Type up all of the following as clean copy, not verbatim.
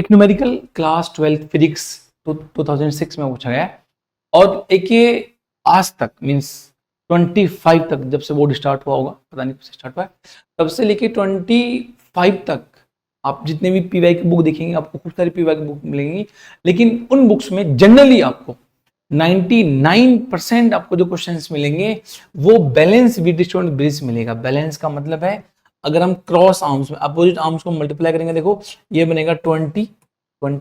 एक numerical class 12 physics 2006 में पूछा गया है, और एक ये आज तक मीन्स 25 तक, जब से बोर्ड स्टार्ट हुआ होगा, पता नहीं कब से स्टार्ट हुआ है, तब से लेके 25 तक आप जितने भी पीवाई की बुक देखेंगे आपको खूब सारी पीवाई की बुक मिलेंगी, लेकिन उन बुक्स में जनरली आपको 99% आपको जो क्वेश्चंस मिलेंगे वो बैलेंस डिस्ट्रीब्यूटेड ब्रिज मिलेगा। बैलेंस का मतलब है अगर हम क्रॉस आर्म्स में अपोजिट आर्म्स को मल्टीप्लाई करेंगे, देखो ये बनेगा 20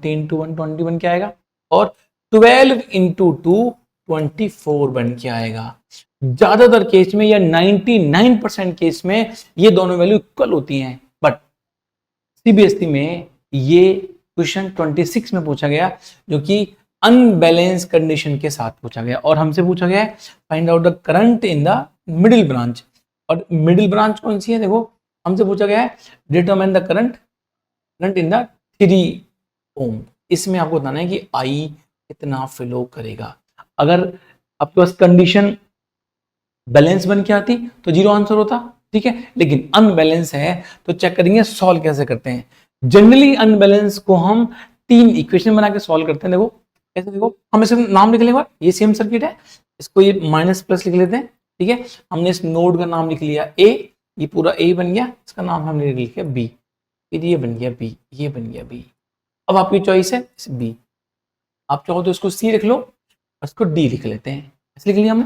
इंटू 1 20 बन के आएगा, और 12 इंटू 2 24 बन के आएगा। ज्यादातर केस में या 99% केस में ये दोनों वैल्यू इक्वल होती हैं, बट सीबीएसई में ये क्वेश्चन 26 में पूछा गया जो कि अनबैलेंस कंडीशन के साथ पूछा गया, और हमसे पूछा गया है find out the current in the middle branch. और मिडिल ब्रांच कौन सी है, देखो हमसे पूछा गया है determine the current in the 3 ओम। इसमें आपको बताना है कि आई कितना फ्लो करेगा। अगर आपके पास कंडीशन बैलेंस बन के आती तो जीरो आंसर होता, ठीक है, लेकिन अनबैलेंस है तो चेक करेंगे सॉल्व कैसे करते हैं। जनरली अनबैलेंस को हम 3 इक्वेशन बना के सॉल्व करते हैं। देखो ऐसे, देखो हम इसे नाम लिख लेंगे, ये सेम सर्किट है, इसको ये माइनस प्लस लिख लेते हैं, ठीक है। हमने इस नोड का नाम लिख लिया ए, ये पूरा ए बन गया, इसका नाम हमने लिख लिया बी, फिर ये बन गया बी, ये बन गया बी। अब आपकी चॉइस है बी, आप चाहो तो इसको सी लिख लो, इसको डी लिख लेते हैं, ऐसे लिख लिया हमने,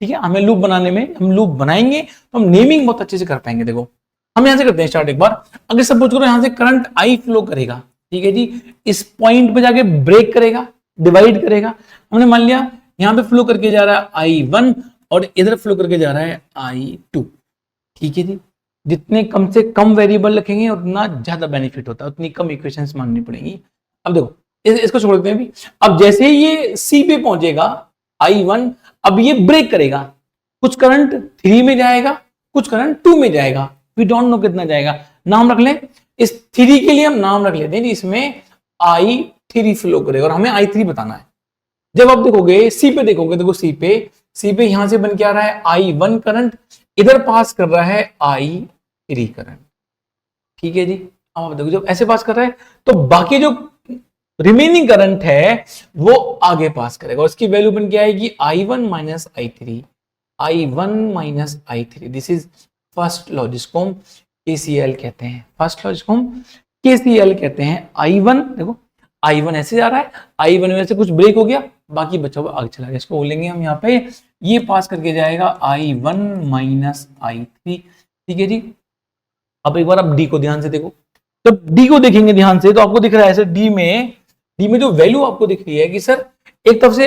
ठीक है। हमें लूप बनाने में, हम लूप बनाएंगे तो हम नेमिंग बहुत अच्छे से कर पाएंगे। देखो हम यहां से करते हैं स्टार्ट एक बार। अगर सपोज करो यहां से करंट आई फ्लो करेगा, ठीक है जी, इस पॉइंट पे जाके ब्रेक करेगा, डिवाइड करेगा। हमने मान लिया यहां पे फ्लो करके जा रहा है I1 और इधर फ्लो करके जा रहा है I2, ठीक है जी। जितने कम से कम वेरिएबल रखेंगे उतना ज्यादा बेनिफिट होता है, उतनी कम इक्वेशंस माननी पड़ेंगी। अब देखो इसको छोड़ देते हैं अभी। अब जैसे ही ये सी पे पहुंचेगा I1, अब ये ब्रेक करेगा, कुछ करंट 3 में जाएगा, कुछ करंट 2 में जाएगा, वी डोंट नो कितना जाएगा। नाम रख लें, इस 3 के लिए हम नाम रख लेते हैं, इसमें I3 फ्लो करेगा, और हमें I3 बताना है। जब आप देखोगे सी पे, देखोगे देखो सी पे यहां से बन के आ रहा है I1 करंट, इधर पास कर रहा है I3 करंट, ठीक है जी। अब आप देखो जब ऐसे पास कर रहा है तो बाकी जो रिमेनिंग करंट है वो आगे पास करेगा, और इसकी वैल्यू बन के आएगी I1 minus I3, I1 minus I3। This is first law, जिसको हम KCL कहते हैं, फर्स्ट लॉ जिसको हम KCL कहते हैं। I1 देखो, I1 ऐसे जा रहा है, I1 में से कुछ ब्रेक हो गया, बाकी बचा हुआ आगे चला गया, इसको बोलेंगे हम यहाँ पे, ये पास करके जाएगा I1 माइनस I3, ठीक है जी। अब एक बार आप डी को ध्यान से देखो, जब डी को देखेंगे ध्यान से तो आपको दिख रहा है सर डी में जो वैल्यू आपको दिख रही है कि सर एक तरफ से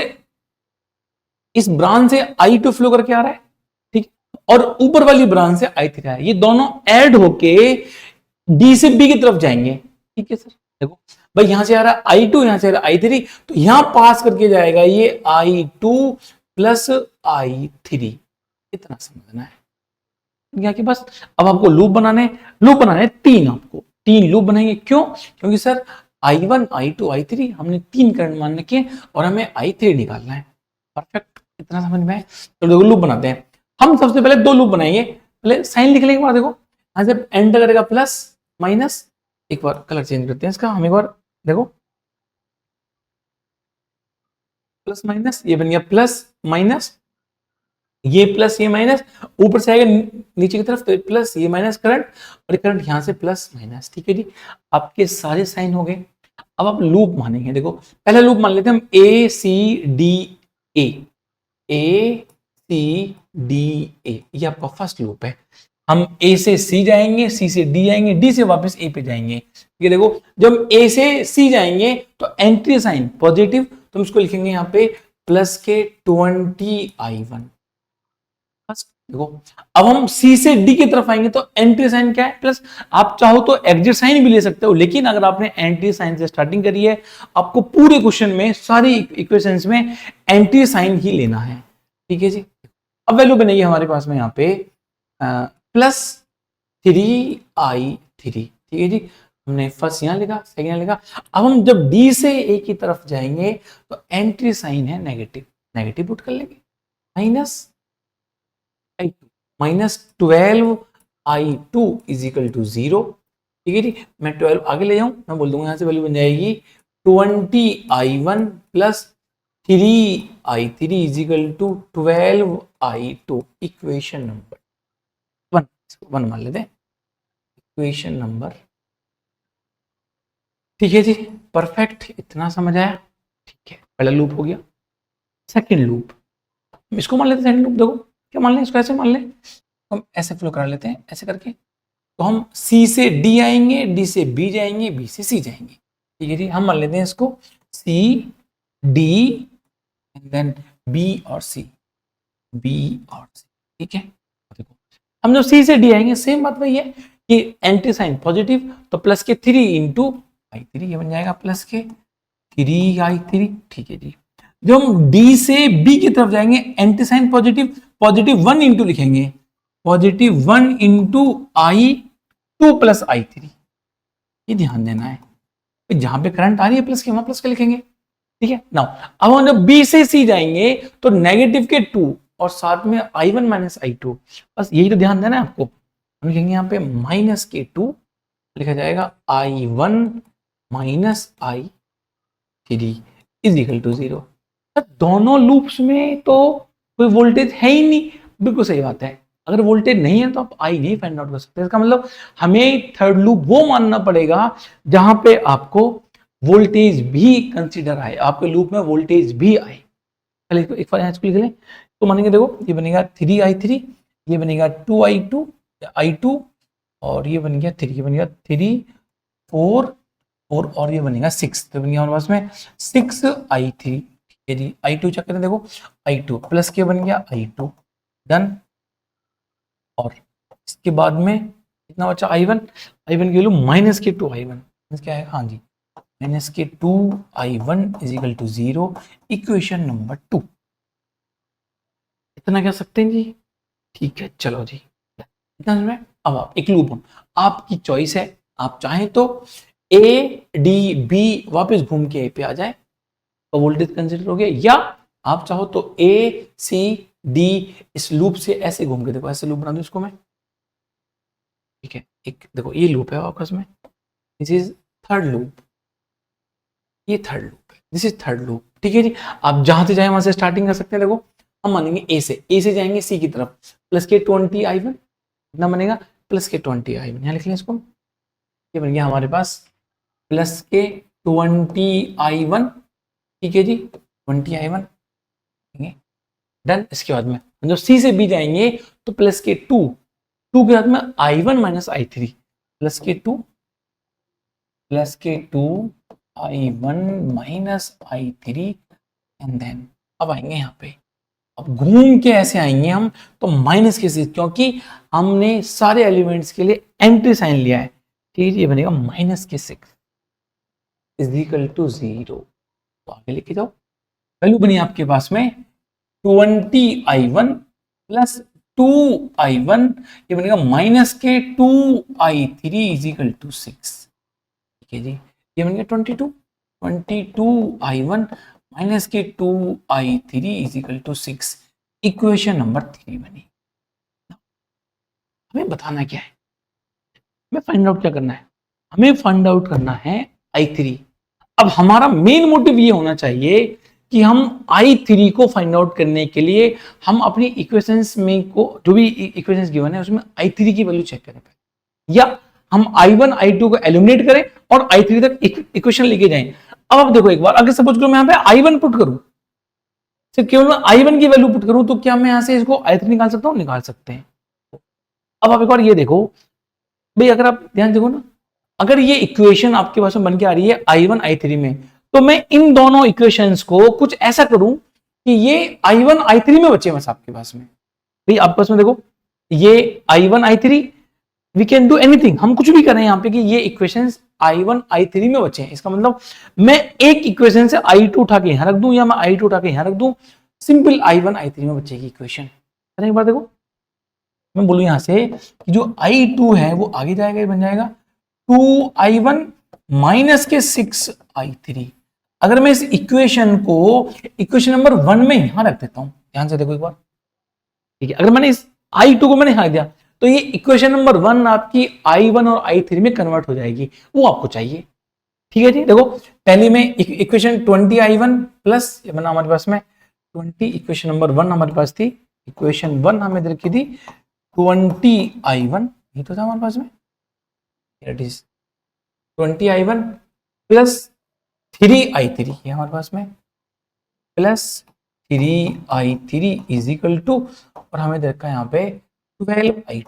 इस ब्रांच से I2 फ्लो करके आ रहा है, ठीक, और ऊपर वाली ब्रांच से I3 है, ये दोनों ऐड होके डी से बी की तरफ जाएंगे, ठीक है सर। देखो भाई यहां से आ रहा है I2, यहां से आ रहा है I3, तो यहां पास करके जाएगा ये I2 प्लस I3, इतना समझना है यहाँ के पास। अब आपको लूप बनाने 3, आपको 3 लूप बनाएंगे, क्यों, क्योंकि सर I1 I2 I3 हमने 3 करंट मान रखे और हमें I3 निकालना है। परफेक्ट, इतना समझ में है। तो देखो लूप बनाते हैं। हम सबसे पहले 2 लूप बनाएंगे, पहले साइन लिख लेंगे, देखो यहां से एंटर करेगा प्लस माइनस, एक बार कलर चेंज करते हैं इसका, हम एक बार देखो प्लस माइनस, ये बन गया प्लस माइनस, ये प्लस ये माइनस, ऊपर से आएगा नीचे की तरफ तो प्लस ये माइनस करंट, और करंट यहां से प्लस माइनस, ठीक है जी। आपके सारे साइन हो गए। अब आप लूप मानेंगे, देखो पहला लूप मान लेते हैं हम ए सी डी ए, ये आपका फर्स्ट लूप है। हम ए से सी जाएंगे, सी से डी जाएंगे, डी से वापस ए पे जाएंगे, ठीक है। देखो जब ए से सी जाएंगे तो एंट्री साइन पॉजिटिव, तो हम इसको लिखेंगे यहाँ पे प्लस के 20I1। देखो अब हम सी से डी की तरफ आएंगे तो एंट्री साइन क्या है, प्लस। आप चाहो तो एग्जिट साइन भी ले सकते हो, लेकिन अगर आपने एंट्री साइन से स्टार्टिंग करी है, आपको पूरे क्वेश्चन में सारी इक्वेशंस में एंट्री साइन ही लेना है, ठीक है जी। अब वैल्यू बनेगी हमारे पास में यहाँ पे प्लस 3I3, ठीक है जी। हमने फर्स्ट यहां लिखा, सेकेंड यहां लिखा। अब हम जब डी से ए की तरफ जाएंगे तो एंट्री साइन है नेगेटिव, नेगेटिव पुट कर लेंगे, minus 12I2 is equal to 0, ठीक है जी। मैं 12 आगे ले जाऊं, मैं बोल दूंगा यहाँ से वैल्यू बन जाएगी 20i1 plus 3i3 is equal to 12i2, equation number 1 मान लेते हैं, इक्वेशन नंबर। ठीक है जी, परफेक्ट, इतना समझ आया। ठीक है, पहला लूप हो गया। सेकंड लूप, इसको मान लेते हैं सेकंड लूप। देखो क्या मान लें इसको, ऐसे मान लें, हम ऐसे फ्लो करा लेते हैं ऐसे करके। तो हम C से D आएंगे, D से B जाएंगे, B से C जाएंगे। ठीक है जी, हम मान लेते हैं इसको C D and then B और C, B और C। ठीक है, देखो हम जो C से D आएंगे, सेम बात वही है कि एंटी साइन पॉजिटिव, तो प्लस के 3 इंटू i3, ये बन जाएगा प्लस के 3i3। ठीक है जी, जो हम D से B की तरफ जाएंगे, anti sine positive, positive 1 into लिखेंगे, positive 1 into i2 plus i3, ये ध्यान देना है। जहां पे करंट आ रही है प्लस के, वहां प्लस के लिखेंगे। ठीक है, नाउ अब हम जब B से C जाएंगे तो नेगेटिव के 2 और साथ में i1 माइनस i2, बस यही तो ध्यान देना है आपको। हम लिखेंगे यहाँ पे माइनस के 2, लिखा जाएगा i1 minus i3 is equal to 0। दोनों लूप्स में तो कोई वोल्टेज है ही नहीं, बिल्कुल सही बात है। अगर वोल्टेज नहीं है तो आप आई नहीं फाइंड आउट कर सकते। इसका मतलब हमें थर्ड लूप वो मानना पड़ेगा जहां पे आपको वोल्टेज भी कंसीडर आए, आपके लूप में वोल्टेज भी आए। पहले एक बार लिख लें तो मानेंगे, देखो ये बनेगा 3i3, ये बनेगा 2i2 और ये बन गया 3, ये बन गया 3 4 और ये बनेगा 6, तो बन गया हमारे पास में 6i3। ठीक है जी, i2 चेक करें, देखो i2 प्लस के बन गया i2, डन। और इसके बाद में कितना बचा i1, की वैल्यू माइनस के 2i1, क्या है, हाँ जी माइनस के 2i1 is equal to 0, equation number 2। इतना कह सकते हैं जी। ठीक है, चलो जी, इतना समझ में। अब आप एक लूप, आपकी चॉइस है, आप चाहें तो ए डी बी वापस घूम के ए पे आ जाए तो वोल्टेज कंसिडर हो गया, या आप चाहो तो ए सी डी इस लूप से ऐसे घूम के, देखो ऐसे लूप बना दो इसको मैं। ठीक है, एक देखो ये लूप है आपस में, दिस इज थर्ड लूप, ये थर्ड लूप है, दिस इज थर्ड लूप। ठीक है जी, आप जहां से जाए वहां से स्टार्टिंग कर सकते हैं। देखो हम मानेंगे ए से जाएंगे सी की तरफ, प्लस के 20i1, कितना बनेगा, प्लस के 20i1, यहाँ लिख लें इसको, ये बन गया हमारे पास प्लस के 20i1। ठीक है जी, 20i1 डन। इसके बाद में जब सी से बी जाएंगे तो प्लस के 2 के बाद में i1 माइनस i3, प्लस के 2 i1 minus i3 and then अब आएंगे यहाँ पे, अब घूम के ऐसे आएंगे हम तो माइनस के 6, क्योंकि हमने सारे एलिमेंट्स के लिए एंटी साइन लिया है। ठीक है, ये बनेगा माइनस के 6 इज इक्वल टू 0। तो आगे लेके जाओ, वैल्यू बनी आपके पास में 20i1 प्लस 2i1, ये बनेगा माइनस के 2i3 इज इक्वल टू 6। ठीक है जी, ये बन गया 22i1 माइनस के 2i3 is equal to 6, equation number 3 बनी। हमें बताना क्या है, हमें फाइंड आउट क्या करना है, हमें फाइंड आउट करना है i3। अब हमारा मेन मोटिव ये होना चाहिए कि हम i3 को फाइंड आउट करने के लिए हम अपनी इक्वेशंस में को जो भी इक्वेशंस गिवन है उसमें i3 की वैल्यू चेक करें, या हम i1 i2 को एलिमिनेट करें और i3 तक इक्वेशन लेके जाएं। अब आप देखो एक बार, अगर सपोज करो मैं यहाँ पे i1 पुट करूं, सिर्फ केवल मैं i1 की वैल्यू पुट करूं, तो क्या मैं यहां से इसको i3 निकाल सकता हूं, निकाल सकते हैं। अब आप एक बार ये देखो भाई, अगर आप ध्यान देखो ना, अगर ये इक्वेशन आपके पास में बन के आ रही है i1 i3 में, तो मैं इन दोनों इक्वेशंस को कुछ ऐसा करूं कि ये i1 i3 में बचे बस आपके पास में। भाई आपके पास में देखो ये i1 i3, we can do anything, हम कुछ भी करें यहाँ पे कि ये इक्वेशंस i1 i3 में बचे हैं। इसका मतलब मैं एक इक्वेशन से i2 उठा के यहां रख दूं, या मैं i2 उठा के यहां रख दूं, सिंपल i1 i3 में बचेगी इक्वेशन। एक बार देखो, मैं बोलूं यहां से कि जो i2 है वो आगे जाएगा, ये बन जाएगा 2i1 माइनस के 6i3। अगर मैं इस इक्वेशन को इक्वेशन नंबर 1 में यहां रख देता हूं, ध्यान से देखो एक बार। ठीक है, अगर मैंने इस i2 को मैंने यहां दिया तो ये इक्वेशन नंबर 1 आपकी I1 और I3 में कन्वर्ट हो जाएगी, वो आपको चाहिए। ठीक है जी, देखो पहली में इक्वेशन 20I1 प्लस ये बना हमारे पास में 20, इक्वेशन नंबर 1 हमारे पास थी, इक्वेशन 1 हमें इधर की थी 20I1, ये तो था हमारे पास में, it is 20I1 plus 3I3 ये हमारे पास में, plus 3I3 is equal to, और हमें देखा यहाँ पे 12I2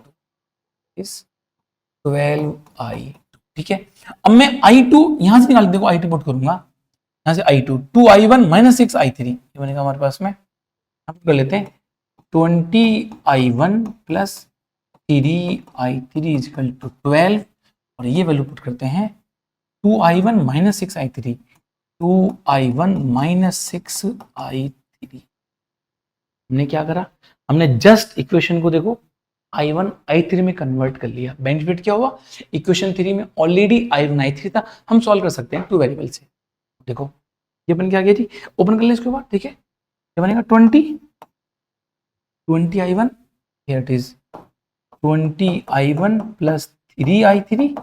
इस 12I2। ठीक है, अब मैं I2 यहां से निकाल, देखो I2 पुट करूंगा यहां से, I2 2I1 माइनस 6I3 ये बनेगा हमारे पास में, हम कर लेते हैं 20I1 plus 3I3 is equal to 12, और ये वैल्यू पुट करते हैं 2I1 minus 6I3, 2I1 minus 6I3। हमने क्या करा, हमने जस्ट इक्वेशन को देखो I1 I3 में कन्वर्ट कर लिया। बेनिफिट क्या हुआ, इक्वेशन 3 में ऑलरेडी I1 I3 था, हम सॉल्व कर सकते हैं टू वेरिएबल से। देखो ये बन के आ गया जी, ओपन कर लें इसके बाद। ठीक है, ये बनेगा 20I1, here it is 20I1 plus 3I3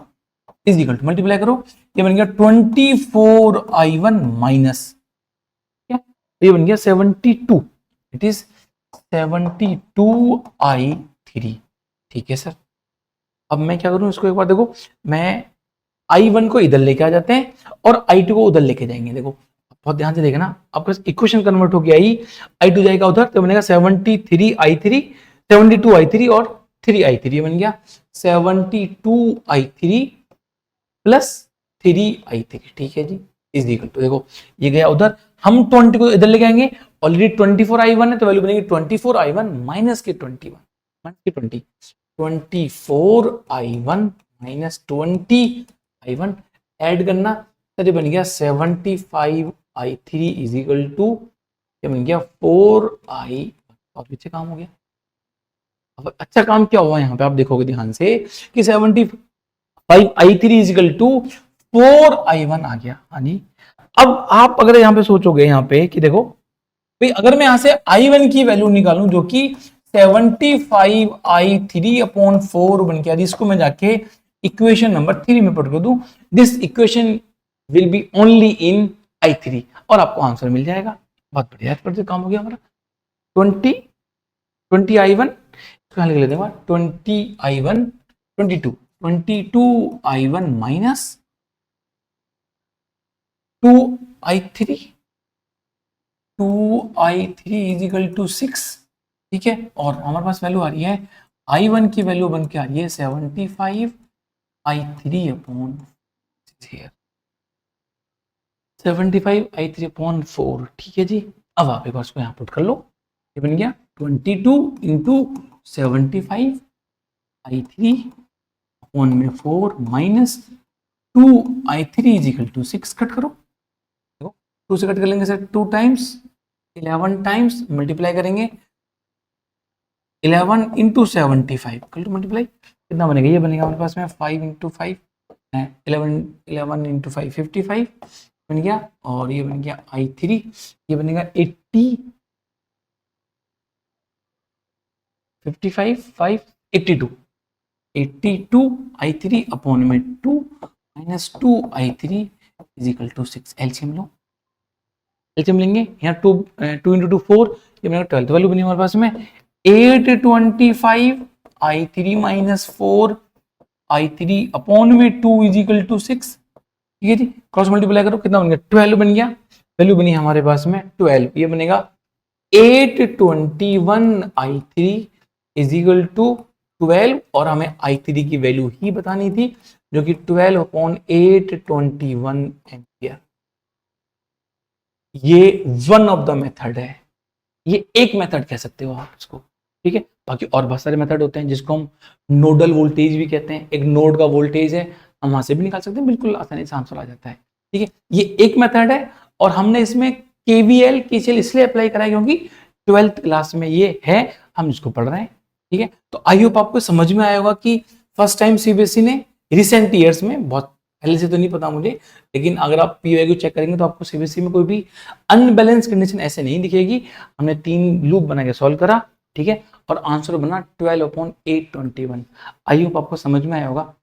is equal to, multiply करो, ये बन गया 24I1 माइनस, ये बन गया 72, इट इज 72I3। ठीक है सर, अब मैं क्या करूं इसको एक बार देखो, मैं I1 को इधर लेके आ जाते हैं और I2 को उधर लेके जाएंगे। देखो बहुत ध्यान से देखना, आपका इक्वेशन कन्वर्ट हो गया, I2 जाएगा उधर तो बनेगा 73I3, 72I3 और 3I3 बन गया 72I3 प्लस 3I3। ठीक है जी, इज इक्वल टू, देखो ये गया उधर, हम 20 को इधर लेके आएंगे, ऑलरेडी 24I1 है तो वैल्यू बनेगी 24I1 माइनस के 21 माइनस के 20, 24I1 माइनस 20I1 ऐड करना, तो ये बन गया 75I3 इज इक्वल टू, ये बन गया 4I। और पीछे काम हो गया। अब अच्छा काम क्या हुआ यहाँ पे आप देखोगे ध्यान से कि 75I3 is equal to 4I1 आ गया। हाँ जी, अब आप अगर यहाँ पे सोचोगे यहाँ पे कि देखो भाई अगर मैं यहाँ से I1 की वैल्यू निकालूं जो कि 75I3 अपॉन 4 बन के, इसको मैं जाके इक्वेशन नंबर 3 में पुट कर दूं, this equation will be only in I3 और आपको आंसर मिल जाएगा। बहुत बढ़िया, इस पर से काम हो गया हमारा। 20I1 कहाँ लिख लेते हैं, 20I1 22I1 minus 2I3 is equal to 6। ठीक है, और हमारे पास वैल्यू आ रही है I1 की वैल्यू बन के आ रही है 75I3 अपॉन 75I3 अपॉन 4। ठीक है जी, अब आप एक बार इसको यहाँ पुट कर लो, ये बन गया 22 इंटू 75I3 अपॉन में 4 minus 2I3 is equal to 6। Cut करो, देखो 2 से कट कर लेंगे सर, 2 टाइम्स 11 टाइम्स मल्टीप्लाई करेंगे 11 इंटू 75 कर लो मल्टीप्लाई, कितना बनेगा, ये बनेगा हमारे पास में 5 इंटू 5 11 इंटू 5 55 बन गया, और ये बन गया I3, ये बनेगा 80 55 5 82 I3 अपॉन में 2 minus 2I3 is equal to 6। LCM लो, एलसीएम लेंगे यहाँ 2 इंटू 2 4, ये बनेगा 12, वैल्यू बनी हमारे पास में 825 I3 माइनस 4 I3 अपॉन में 2 इज इक्वल टू 6। ठीक है जी, क्रॉस मल्टीप्लाई करो, कितना बन गया 12 बन गया, वैल्यू बनी हमारे पास में 12, ये बनेगा 821 I3 इज इक्वल टू 12, और हमें I3 की वैल्यू ही बतानी थी जो कि 12 अपॉन 821 एम्पियर। ये वन ऑफ द मेथड है, ये एक मेथड कह सकते हो आप इसको। ठीक है, बाकी और बहुत सारे मेथड होते हैं जिसको हम नोडल वोल्टेज भी कहते हैं, एक नोड का वोल्टेज है हम वहां से भी निकाल सकते हैं, बिल्कुल आसानी से आंसर आ जाता है। ठीक है, ये एक मेथड है, और हमने इसमें KVL KCL इसलिए अप्लाई करा है क्योंकि 12th क्लास में ये है, हम इसको पढ़ रहे हैं। ठीक है, तो आई होप आपको समझ में आया होगा कि फर्स्ट टाइम CBSE ने रिसेंट ईयर्स में, बहुत पहले से तो नहीं पता मुझे, लेकिन अगर आप POQ चेक करेंगे तो आपको CBSE में कोई भी अनबैलेंस कंडीशन ऐसे नहीं दिखेगी। हमने 3 लूप बना के सॉल्व करा, ठीक है, और आंसर बना 12/821। आई होप आपको समझ में आया होगा।